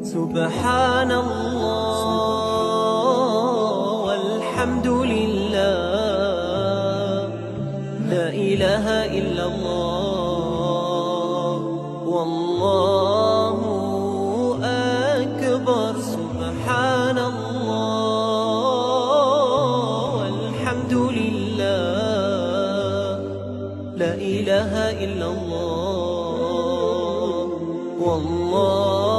سبحان الله والحمد لله، لا إله إلا الله والله أكبر. سبحان الله والحمد لله، لا إله إلا الله والله